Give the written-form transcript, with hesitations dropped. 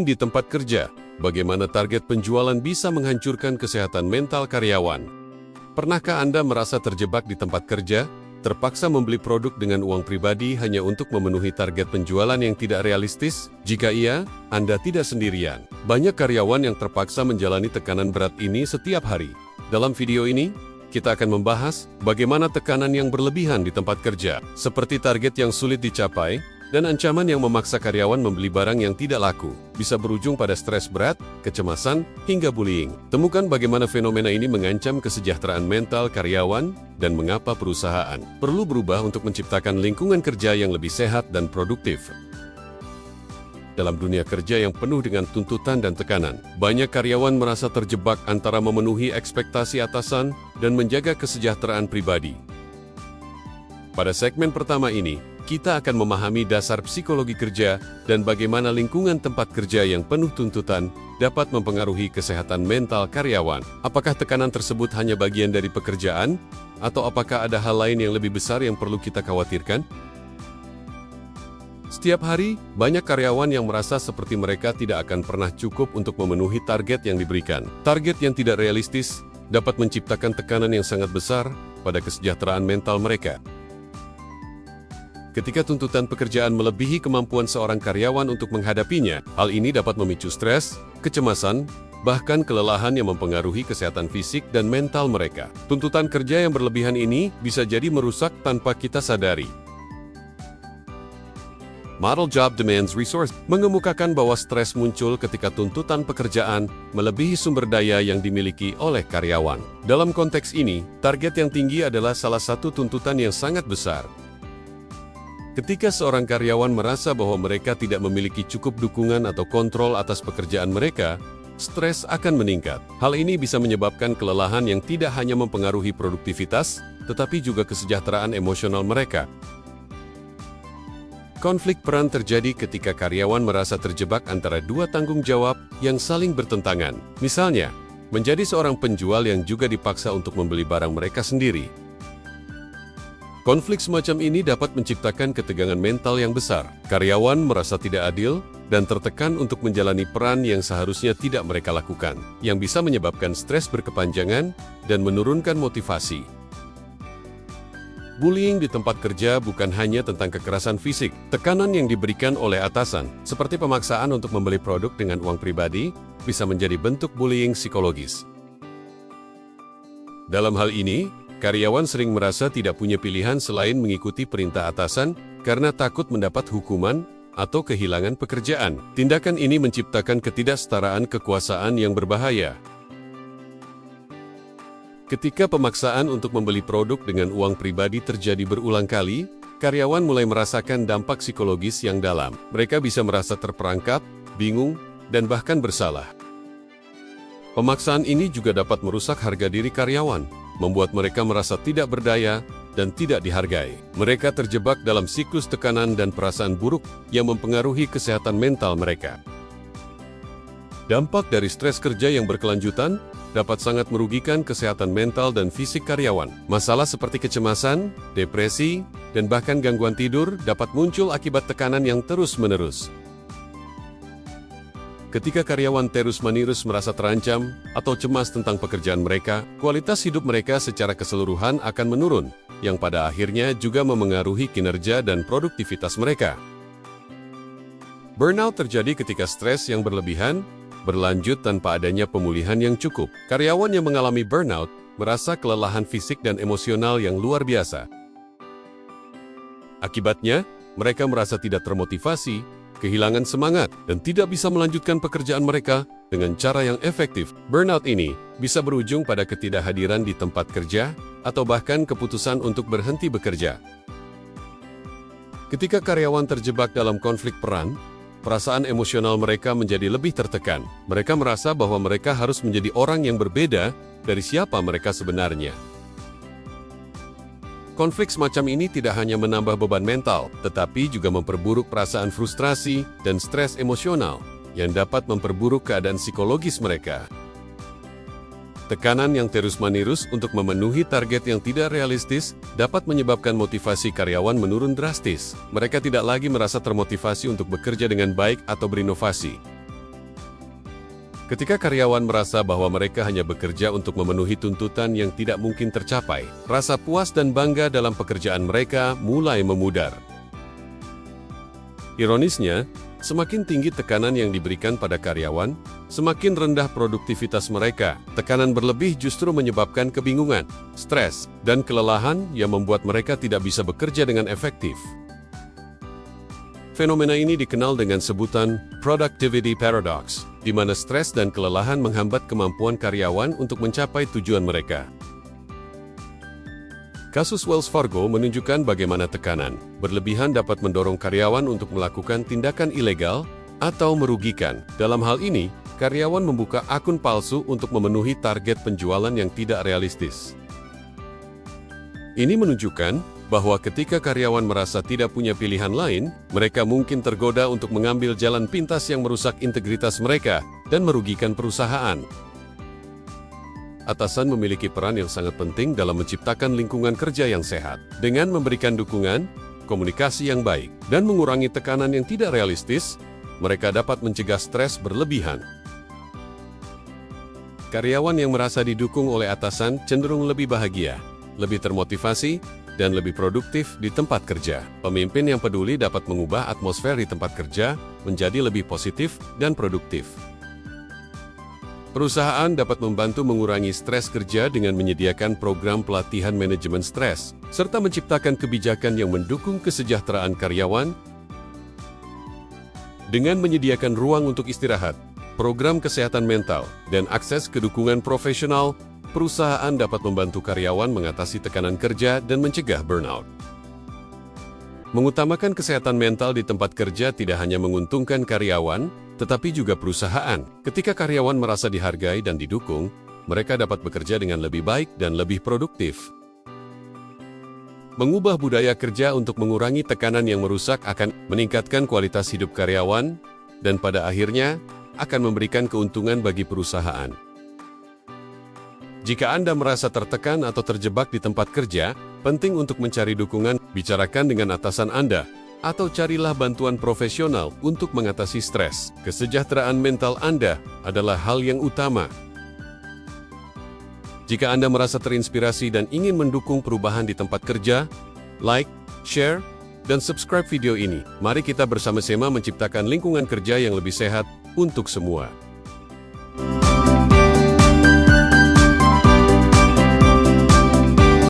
Bullying di tempat kerja. Bagaimana target penjualan bisa menghancurkan kesehatan mental karyawan? Pernahkah Anda merasa terjebak di tempat kerja, terpaksa membeli produk dengan uang pribadi hanya untuk memenuhi target penjualan yang tidak realistis? Jika iya, Anda tidak sendirian. Banyak karyawan yang terpaksa menjalani tekanan berat ini setiap hari. Dalam video ini, kita akan membahas bagaimana tekanan yang berlebihan di tempat kerja, seperti target yang sulit dicapai, dan ancaman yang memaksa karyawan membeli barang yang tidak laku, bisa berujung pada stres berat, kecemasan, hingga bullying. Temukan bagaimana fenomena ini mengancam kesejahteraan mental karyawan, dan mengapa perusahaan perlu berubah untuk menciptakan lingkungan kerja yang lebih sehat dan produktif. Dalam dunia kerja yang penuh dengan tuntutan dan tekanan, banyak karyawan merasa terjebak antara memenuhi ekspektasi atasan dan menjaga kesejahteraan pribadi. Pada segmen pertama ini, kita akan memahami dasar psikologi kerja dan bagaimana lingkungan tempat kerja yang penuh tuntutan dapat mempengaruhi kesehatan mental karyawan. Apakah tekanan tersebut hanya bagian dari pekerjaan, atau apakah ada hal lain yang lebih besar yang perlu kita khawatirkan? Setiap hari, banyak karyawan yang merasa seperti mereka tidak akan pernah cukup untuk memenuhi target yang diberikan. Target yang tidak realistis dapat menciptakan tekanan yang sangat besar pada kesejahteraan mental mereka. Ketika tuntutan pekerjaan melebihi kemampuan seorang karyawan untuk menghadapinya, hal ini dapat memicu stres, kecemasan, bahkan kelelahan yang mempengaruhi kesehatan fisik dan mental mereka. Tuntutan kerja yang berlebihan ini bisa jadi merusak tanpa kita sadari. Model Job Demands Resource mengemukakan bahwa stres muncul ketika tuntutan pekerjaan melebihi sumber daya yang dimiliki oleh karyawan. Dalam konteks ini, target yang tinggi adalah salah satu tuntutan yang sangat besar. Ketika seorang karyawan merasa bahwa mereka tidak memiliki cukup dukungan atau kontrol atas pekerjaan mereka, stres akan meningkat. Hal ini bisa menyebabkan kelelahan yang tidak hanya mempengaruhi produktivitas, tetapi juga kesejahteraan emosional mereka. Konflik peran terjadi ketika karyawan merasa terjebak antara dua tanggung jawab yang saling bertentangan. Misalnya, menjadi seorang penjual yang juga dipaksa untuk membeli barang mereka sendiri. Konflik semacam ini dapat menciptakan ketegangan mental yang besar. Karyawan merasa tidak adil dan tertekan untuk menjalani peran yang seharusnya tidak mereka lakukan, yang bisa menyebabkan stres berkepanjangan dan menurunkan motivasi. Bullying di tempat kerja bukan hanya tentang kekerasan fisik. Tekanan yang diberikan oleh atasan, seperti pemaksaan untuk membeli produk dengan uang pribadi, bisa menjadi bentuk bullying psikologis. Dalam hal ini, karyawan sering merasa tidak punya pilihan selain mengikuti perintah atasan karena takut mendapat hukuman atau kehilangan pekerjaan. Tindakan ini menciptakan ketidaksetaraan kekuasaan yang berbahaya. Ketika pemaksaan untuk membeli produk dengan uang pribadi terjadi berulang kali, karyawan mulai merasakan dampak psikologis yang dalam. Mereka bisa merasa terperangkap, bingung, dan bahkan bersalah. Pemaksaan ini juga dapat merusak harga diri karyawan, membuat mereka merasa tidak berdaya dan tidak dihargai. Mereka terjebak dalam siklus tekanan dan perasaan buruk yang mempengaruhi kesehatan mental mereka. Dampak dari stres kerja yang berkelanjutan dapat sangat merugikan kesehatan mental dan fisik karyawan. Masalah seperti kecemasan, depresi, dan bahkan gangguan tidur dapat muncul akibat tekanan yang terus-menerus. Ketika karyawan terus-menerus merasa terancam atau cemas tentang pekerjaan mereka, kualitas hidup mereka secara keseluruhan akan menurun, yang pada akhirnya juga memengaruhi kinerja dan produktivitas mereka. Burnout terjadi ketika stres yang berlebihan berlanjut tanpa adanya pemulihan yang cukup. Karyawan yang mengalami burnout merasa kelelahan fisik dan emosional yang luar biasa. Akibatnya, mereka merasa tidak termotivasi, kehilangan semangat, dan tidak bisa melanjutkan pekerjaan mereka dengan cara yang efektif. Burnout ini bisa berujung pada ketidakhadiran di tempat kerja atau bahkan keputusan untuk berhenti bekerja. Ketika karyawan terjebak dalam konflik peran, perasaan emosional mereka menjadi lebih tertekan. Mereka merasa bahwa mereka harus menjadi orang yang berbeda dari siapa mereka sebenarnya. Konflik semacam ini tidak hanya menambah beban mental, tetapi juga memperburuk perasaan frustrasi dan stres emosional yang dapat memperburuk keadaan psikologis mereka. Tekanan yang terus-menerus untuk memenuhi target yang tidak realistis dapat menyebabkan motivasi karyawan menurun drastis. Mereka tidak lagi merasa termotivasi untuk bekerja dengan baik atau berinovasi. Ketika karyawan merasa bahwa mereka hanya bekerja untuk memenuhi tuntutan yang tidak mungkin tercapai, rasa puas dan bangga dalam pekerjaan mereka mulai memudar. Ironisnya, semakin tinggi tekanan yang diberikan pada karyawan, semakin rendah produktivitas mereka. Tekanan berlebih justru menyebabkan kebingungan, stres, dan kelelahan yang membuat mereka tidak bisa bekerja dengan efektif. Fenomena ini dikenal dengan sebutan productivity paradox, di mana stres dan kelelahan menghambat kemampuan karyawan untuk mencapai tujuan mereka. Kasus Wells Fargo menunjukkan bagaimana tekanan berlebihan dapat mendorong karyawan untuk melakukan tindakan ilegal atau merugikan. Dalam hal ini, karyawan membuka akun palsu untuk memenuhi target penjualan yang tidak realistis. Ini menunjukkan bahwa ketika karyawan merasa tidak punya pilihan lain, mereka mungkin tergoda untuk mengambil jalan pintas yang merusak integritas mereka dan merugikan perusahaan. Atasan memiliki peran yang sangat penting dalam menciptakan lingkungan kerja yang sehat. Dengan memberikan dukungan, komunikasi yang baik, dan mengurangi tekanan yang tidak realistis, mereka dapat mencegah stres berlebihan. Karyawan yang merasa didukung oleh atasan cenderung lebih bahagia, lebih termotivasi, dan lebih produktif di tempat kerja. Pemimpin yang peduli dapat mengubah atmosfer di tempat kerja menjadi lebih positif dan produktif. Perusahaan dapat membantu mengurangi stres kerja dengan menyediakan program pelatihan manajemen stres, serta menciptakan kebijakan yang mendukung kesejahteraan karyawan. Dengan menyediakan ruang untuk istirahat, program kesehatan mental, dan akses ke dukungan profesional, perusahaan dapat membantu karyawan mengatasi tekanan kerja dan mencegah burnout. Mengutamakan kesehatan mental di tempat kerja tidak hanya menguntungkan karyawan, tetapi juga perusahaan. Ketika karyawan merasa dihargai dan didukung, mereka dapat bekerja dengan lebih baik dan lebih produktif. Mengubah budaya kerja untuk mengurangi tekanan yang merusak akan meningkatkan kualitas hidup karyawan, dan pada akhirnya akan memberikan keuntungan bagi perusahaan. Jika Anda merasa tertekan atau terjebak di tempat kerja, penting untuk mencari dukungan, bicarakan dengan atasan Anda, atau carilah bantuan profesional untuk mengatasi stres. Kesejahteraan mental Anda adalah hal yang utama. Jika Anda merasa terinspirasi dan ingin mendukung perubahan di tempat kerja, like, share, dan subscribe video ini. Mari kita bersama-sama menciptakan lingkungan kerja yang lebih sehat untuk semua.